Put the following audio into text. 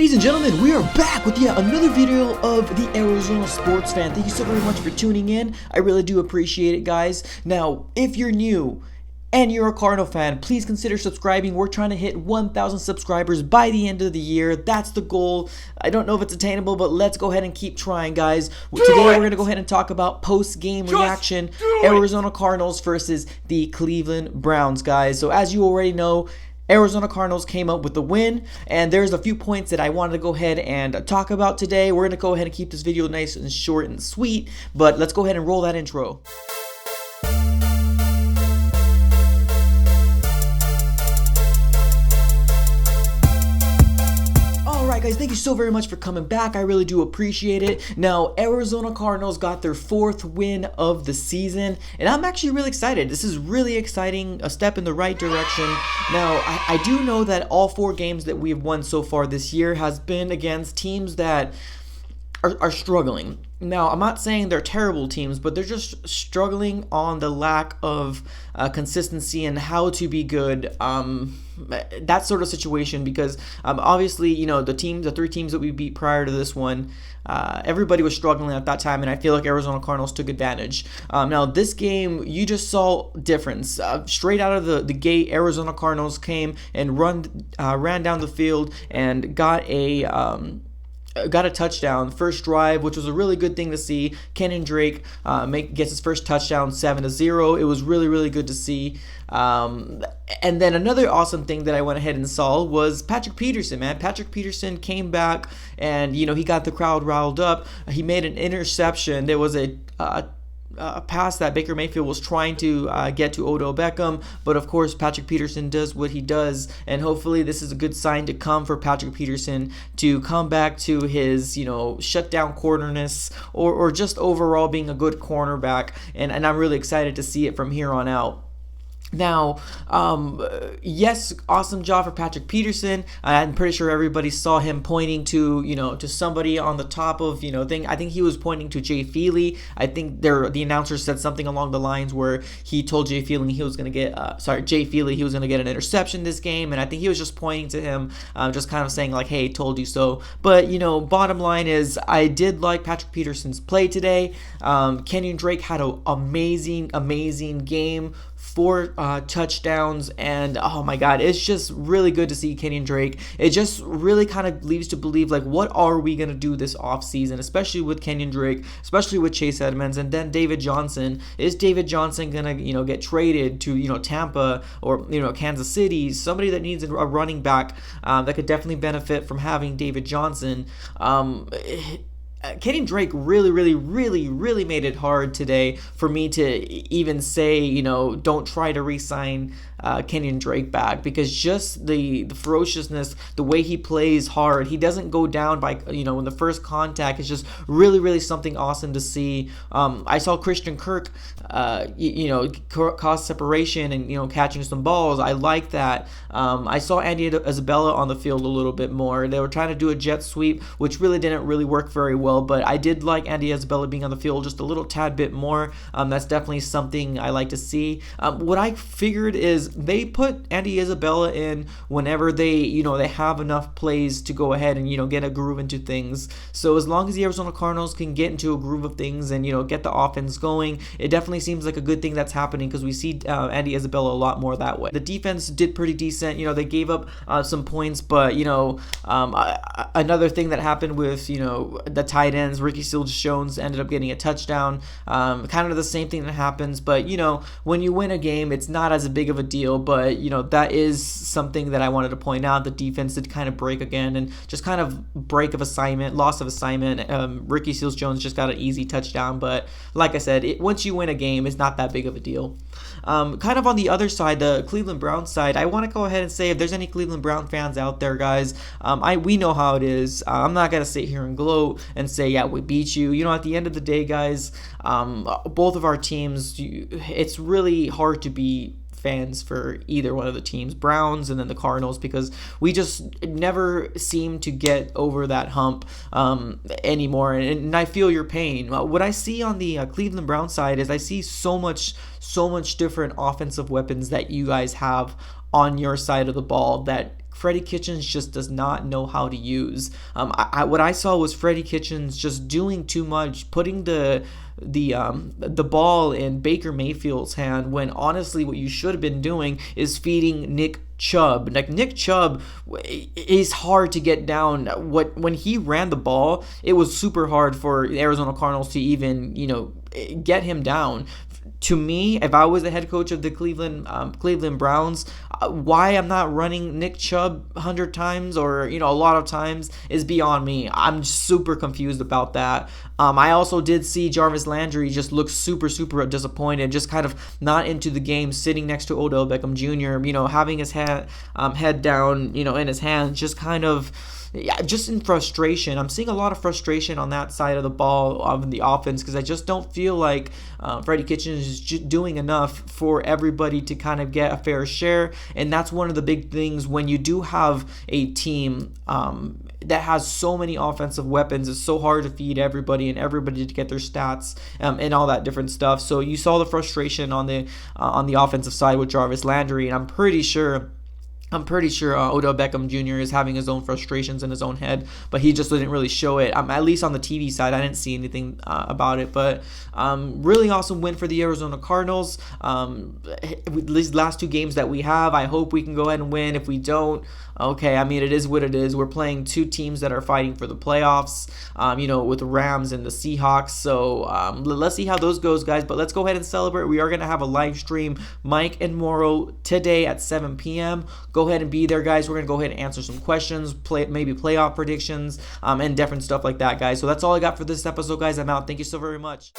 Ladies and gentlemen, we are back with yet another video of the Arizona Sports Fan. Thank you so very much for tuning in. I really do appreciate it, guys. Now, if you're new and you're a Cardinal fan, please consider subscribing. We're trying to hit 1,000 subscribers by the end of the year. That's the goal. I don't know if it's attainable, but let's go ahead and keep trying, guys. Today, we're going to go ahead and talk about post-game reaction. Arizona Cardinals versus the Cleveland Browns, guys. So as you already know, Arizona Cardinals came up with the win, and there's a few points that I wanted to go ahead and talk about today. We're going to go ahead and keep this video nice and short and sweet, but let's go ahead and roll that intro. Alright guys, thank you so very much for coming back. I really do appreciate it. Now, Arizona Cardinals got their 4th win of the season, and I'm actually really excited. This is really exciting, a step in the right direction. Now, I do know that all 4 games that we've won so far this year has been against teams that are struggling. Now, I'm not saying they're terrible teams, but they're just struggling on the lack of consistency and how to be good. That sort of situation, because obviously, you know, the 3 teams that we beat prior to this one, everybody was struggling at that time, and I feel like Arizona Cardinals took advantage. Now, this game, you just saw difference. Straight out of the gate, Arizona Cardinals came and ran down the field and got a touchdown first drive, which was a really good thing to see. Kenyon Drake gets his first touchdown, 7-0. It was really good to see. And then another awesome thing that I went ahead and saw was Patrick Peterson, man. Patrick Peterson came back and, you know, he got the crowd riled up. He made an interception. There was a pass that Baker Mayfield was trying to get to Odell Beckham, but of course Patrick Peterson does what he does, and hopefully this is a good sign to come for Patrick Peterson to come back to his, you know, shutdown cornerness, or just overall being a good cornerback, and I'm really excited to see it from here on out. Now, yes, awesome job for Patrick Peterson. I'm pretty sure everybody saw him pointing to, you know, to somebody on the top of, you know, thing. I think he was pointing to Jay Feely. I think the announcer said something along the lines where he told Jay Feely he was going to get, he was going to get an interception this game, and I think he was just pointing to him, just kind of saying like, hey, told you so. But, you know, bottom line is I did like Patrick Peterson's play today. Kenyon Drake had an amazing game. 4 touchdowns, and oh my god, it's just really good to see Kenyon Drake. It just really kind of leads to believe, like, what are we going to do this offseason, especially with Kenyon Drake, especially with Chase Edmonds, and then David Johnson. Is David Johnson going to, you know, get traded to, you know, Tampa or, you know, Kansas City? Somebody that needs a running back that could definitely benefit from having David Johnson. Kenyon Drake really made it hard today for me to even say, you know, don't try to re-sign Kenyon Drake back, because just the ferociousness, the way he plays hard, he doesn't go down by, you know, in the first contact. It's just really something awesome to see. I saw Christian Kirk, you know, cause separation and, you know, catching some balls. I like that. I saw Andy Isabella on the field a little bit more. They were trying to do a jet sweep, which really didn't work very well, but I did like Andy Isabella being on the field just a little tad bit more. That's definitely something I like to see. What I figured is they put Andy Isabella in whenever they, you know, they have enough plays to go ahead and, you know, get a groove into things. So as long as the Arizona Cardinals can get into a groove of things and, you know, get the offense going, it definitely seems like a good thing that's happening, because we see Andy Isabella a lot more that way. The defense did pretty decent. You know, they gave up some points, but, you know, another thing that happened with, you know, the tight ends, Ricky Seals-Jones ended up getting a touchdown. Kind of the same thing that happens, but, you know, when you win a game, it's not as big of a deal. But, you know, that is something that I wanted to point out. The defense did kind of break again, and just kind of loss of assignment. Ricky Seals-Jones just got an easy touchdown, but like I said, once you win a game, it's not that big of a deal. Kind of on the other side, the Cleveland Browns side, I want to go ahead and say, if there's any Cleveland Brown fans out there, guys, we know how it is. I'm not going to sit here and gloat and say, yeah, we beat you. You know, at the end of the day, guys, both of our teams, it's really hard to be fans for either one of the teams, Browns and then the Cardinals, because we just never seem to get over that hump anymore, and I feel your pain. What I see on the Cleveland Browns side is I see so much different offensive weapons that you guys have on your side of the ball that Freddie Kitchens just does not know how to use. What I saw was Freddie Kitchens just doing too much, putting the ball in Baker Mayfield's hand, when honestly what you should have been doing is feeding Nick Chubb. Like, Nick Chubb is hard to get down. When he ran the ball, it was super hard for the Arizona Cardinals to even, get him down. To me, if I was the head coach of the Cleveland Browns, why I'm not running Nick Chubb 100 times or a lot of times is beyond me. I'm super confused about that. I also did see Jarvis Landry just look super disappointed, just kind of not into the game, sitting next to Odell Beckham Jr. Having his head down, in his hands, just kind of. Yeah, just in frustration. I'm seeing a lot of frustration on that side of the ball of the offense, because I just don't feel like Freddie Kitchens is doing enough for everybody to kind of get a fair share. And that's one of the big things when you do have a team that has so many offensive weapons. It's so hard to feed everybody and everybody to get their stats and all that different stuff. So you saw the frustration on the offensive side with Jarvis Landry, and I'm pretty sure Odell Beckham Jr. is having his own frustrations in his own head, but he just didn't really show it. At least on the TV side, I didn't see anything about it. But really awesome win for the Arizona Cardinals. With these last two games that we have, I hope we can go ahead and win. If we don't, okay, it is what it is. We're playing two teams that are fighting for the playoffs, with the Rams and the Seahawks. So let's see how those goes, guys. But let's go ahead and celebrate. We are going to have a live stream, Mike and Morrow, today at 7 p.m. Go ahead and be there, guys. We're going to go ahead and answer some questions, maybe playoff predictions, and different stuff like that, guys. So that's all I got for this episode, guys. I'm out. Thank you so very much.